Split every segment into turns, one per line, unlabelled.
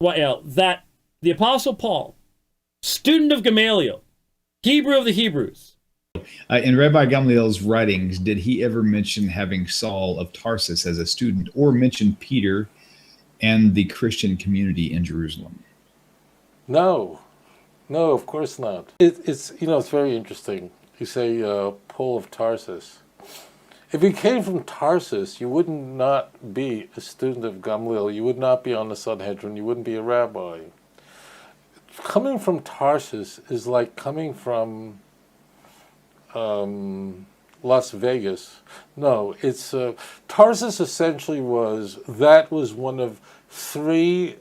that the Apostle Paul, student of Gamaliel, Hebrew of the Hebrews.
In Rabbi Gamaliel's writings, did he ever mention having Saul of Tarsus as a student, or mention Peter and the Christian community in Jerusalem?
No, of course not. It's very interesting. You say Paul of Tarsus. If you came from Tarsus, you would not be a student of Gamaliel. You would not be on the Sanhedrin. You wouldn't be a rabbi. Coming from Tarsus is like coming from Las Vegas. No, it's Tarsus essentially was one of three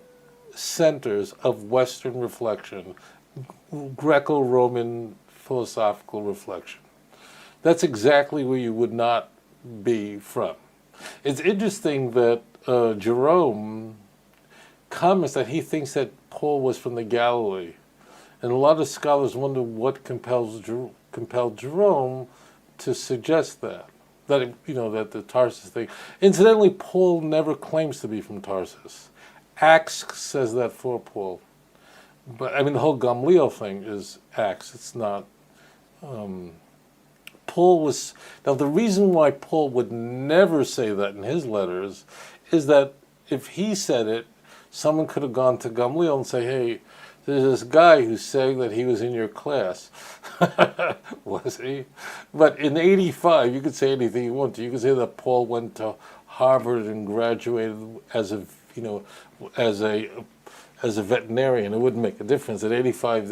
centers of Western reflection, Greco-Roman philosophical reflection. That's exactly where you would not be from. It's interesting that Jerome comments that he thinks that Paul was from the Galilee, and a lot of scholars wonder what compelled Jerome to suggest that the Tarsus thing. Incidentally, Paul never claims to be from Tarsus. Acts says that for Paul, but I mean the whole Gamaliel thing is Acts. It's not. Paul was, now the reason why Paul would never say that in his letters is that if he said it, someone could have gone to Gamaliel and say, hey, there's this guy who's saying that he was in your class. Was he? But in 85, you could say anything you want to. You could say that Paul went to Harvard and graduated as a veterinarian. It wouldn't make a difference. At 85,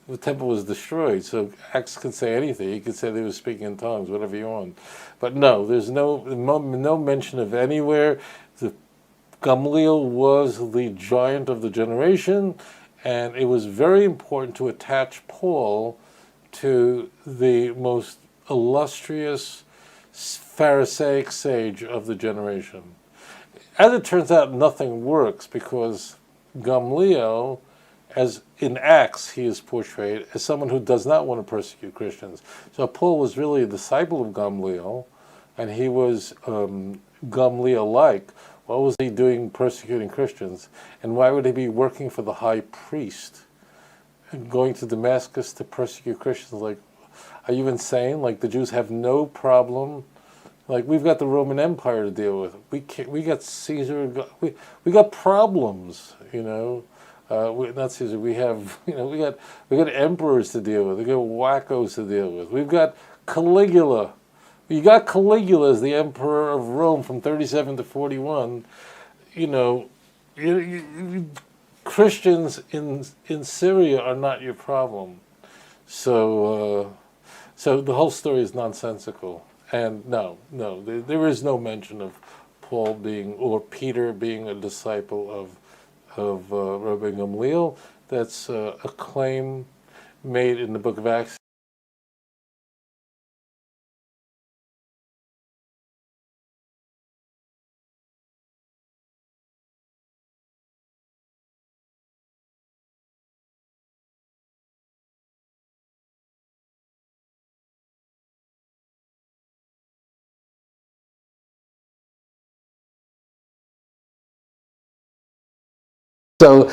the temple was destroyed, so Acts could say anything. He could say they were speaking in tongues, whatever you want. But no, there's no mention of anywhere. Gamaliel was the giant of the generation, and it was very important to attach Paul to the most illustrious Pharisaic sage of the generation. As it turns out, nothing works because Gamaliel, as in Acts, he is portrayed as someone who does not want to persecute Christians. So Paul was really a disciple of Gamaliel, and he was Gamaliel-like. What was he doing persecuting Christians? And why would he be working for the high priest and going to Damascus to persecute Christians? Like, are you insane? Like, the Jews have no problem. Like, we've got the Roman Empire to deal with. We got Caesar. We got problems, not Caesar. We have, we got emperors to deal with. We got wackos to deal with. We've got Caligula. You got Caligula as the emperor of Rome from 37 to 41. Christians in Syria are not your problem. So the whole story is nonsensical. And no, there is no mention of Paul or Peter being a disciple of Rabbi Gamaliel. That's a claim made in the book of Acts. So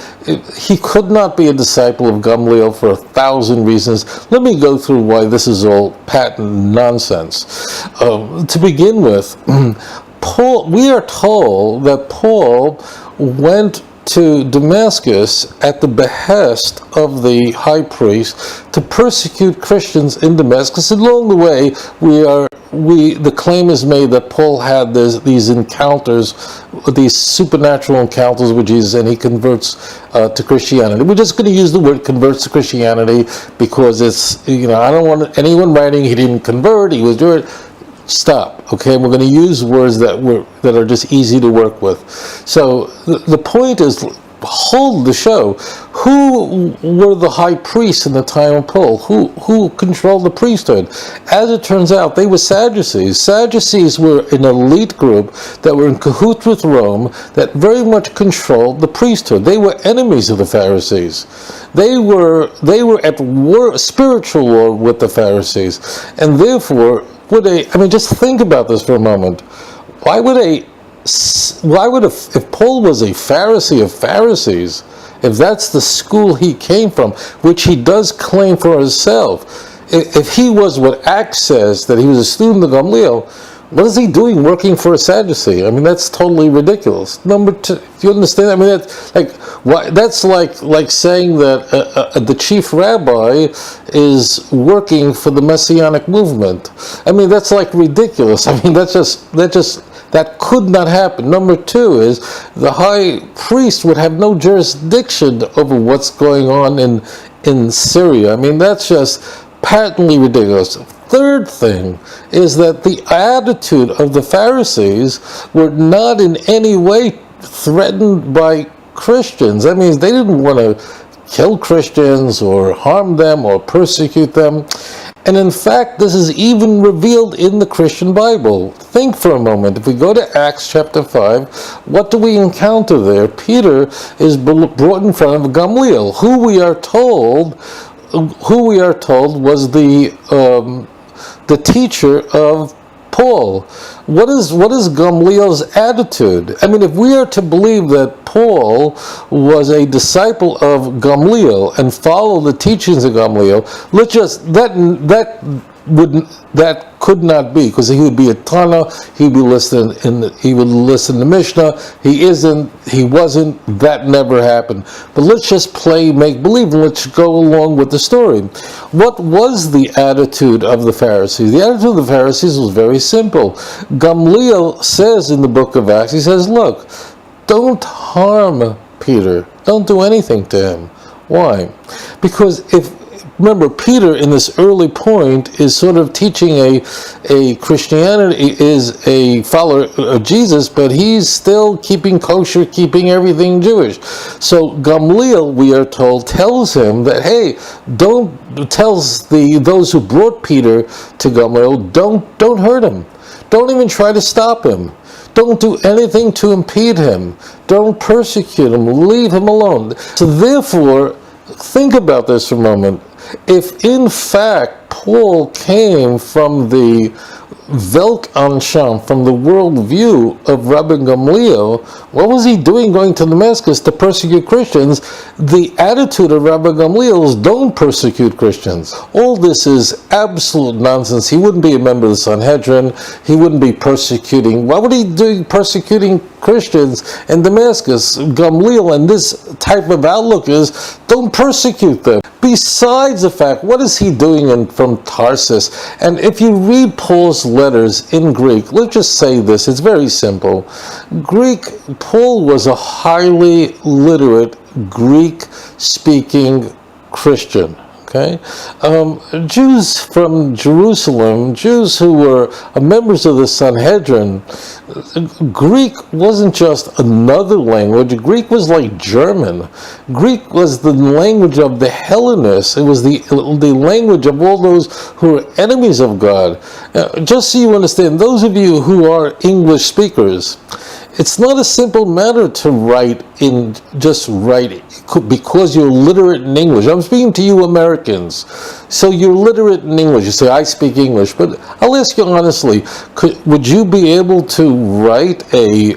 he could not be a disciple of Gamaliel for 1,000 reasons. Let me go through why this is all patent nonsense. To begin with, we are told that Paul went to Damascus at the behest of the high priest to persecute Christians in Damascus. Along the way, the claim is made that Paul had these encounters, these supernatural encounters with Jesus, and he converts to Christianity. We're just going to use the word converts to Christianity because it's, I don't want anyone writing he didn't convert, he was doing it. Stop, okay? We're going to use words that are just easy to work with. So the point is, hold the show. Who were the high priests in the time of Paul? Who controlled the priesthood? As it turns out, they were Sadducees. Sadducees were an elite group that were in cahoots with Rome that very much controlled the priesthood. They were enemies of the Pharisees. They were at war, spiritual war with the Pharisees, and therefore just think about this for a moment. Why would why would if Paul was a Pharisee of Pharisees, if that's the school he came from, which he does claim for himself, if he was what Acts says, that he was a student of Gamaliel, what is he doing working for a Sadducee? I mean, that's totally ridiculous. Number two, do you understand? I mean, that's like saying that the chief rabbi is working for the Messianic movement. I mean, that's like ridiculous. I mean, that could not happen. Number two is the high priest would have no jurisdiction over what's going on in Syria. I mean, that's just patently ridiculous. Third thing is that the attitude of the Pharisees were not in any way threatened by Christians. That means they didn't want to kill Christians or harm them or persecute them. And in fact, this is even revealed in the Christian Bible. Think for a moment. If we go to Acts chapter 5, what do we encounter there? Peter is brought in front of Gamaliel, who we are told was the teacher of Paul. What is Gamaliel's attitude? I mean, if we are to believe that Paul was a disciple of Gamaliel and follow the teachings of Gamaliel, that could not be, because he would be a Tana, he would listen to Mishnah. He wasn't, that never happened. But let's just play make believe and let's go along with the story. What was the attitude of the Pharisees? The attitude of the Pharisees was very simple. Gamaliel says in the book of Acts, he says, look, don't harm Peter. Don't do anything to him. Why? Because remember, Peter, in this early point, is sort of teaching a Christianity, is a follower of Jesus, but he's still keeping kosher, keeping everything Jewish. So Gamaliel, we are told, tells him that, hey, tells those who brought Peter to Gamaliel, don't hurt him. Don't even try to stop him. Don't do anything to impede him. Don't persecute him. Leave him alone. So therefore, think about this for a moment. If in fact Paul came from the Weltanschauung, from the worldview of Rabbi Gamaliel, what was he doing going to Damascus to persecute Christians? The attitude of Rabbi Gamaliel is don't persecute Christians. All this is absolute nonsense. He wouldn't be a member of the Sanhedrin. He wouldn't be persecuting. Why would he be persecuting Christians in Damascus? Gamaliel and this type of outlook is don't persecute them. Besides the fact, what is he doing from Tarsus? And if you read Paul's letters in Greek, let's just say this, it's very simple. Paul was a highly literate Greek-speaking Christian. Okay, Jews from Jerusalem, Jews who were members of the Sanhedrin, Greek wasn't just another language. Greek was like German. Greek was the language of the Hellenists. It was the language of all those who were enemies of God. Just so you understand, those of you who are English speakers, it's not a simple matter to write because you're literate in English. I'm speaking to you Americans. So you're literate in English. You say, I speak English. But I'll ask you honestly, would you be able to write a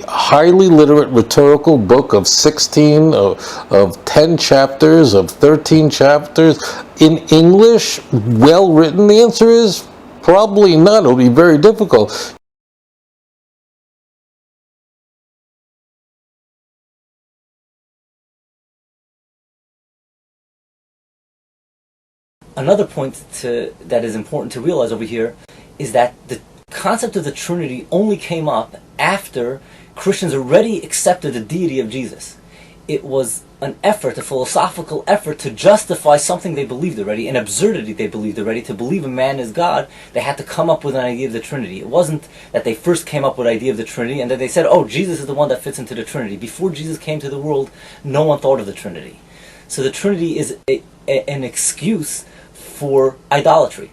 highly literate rhetorical book of 16, of 10 chapters, of 13 chapters in English, well written? The answer is probably not. It'll be very difficult.
Another point that is important to realize over here is that the concept of the Trinity only came up after Christians already accepted the deity of Jesus. It was an effort, a philosophical effort to justify something they believed already, an absurdity they believed already. To believe a man is God, they had to come up with an idea of the Trinity. It wasn't that they first came up with the idea of the Trinity and then they said, oh, Jesus is the one that fits into the Trinity. Before Jesus came to the world, no one thought of the Trinity. So the Trinity is an excuse for idolatry.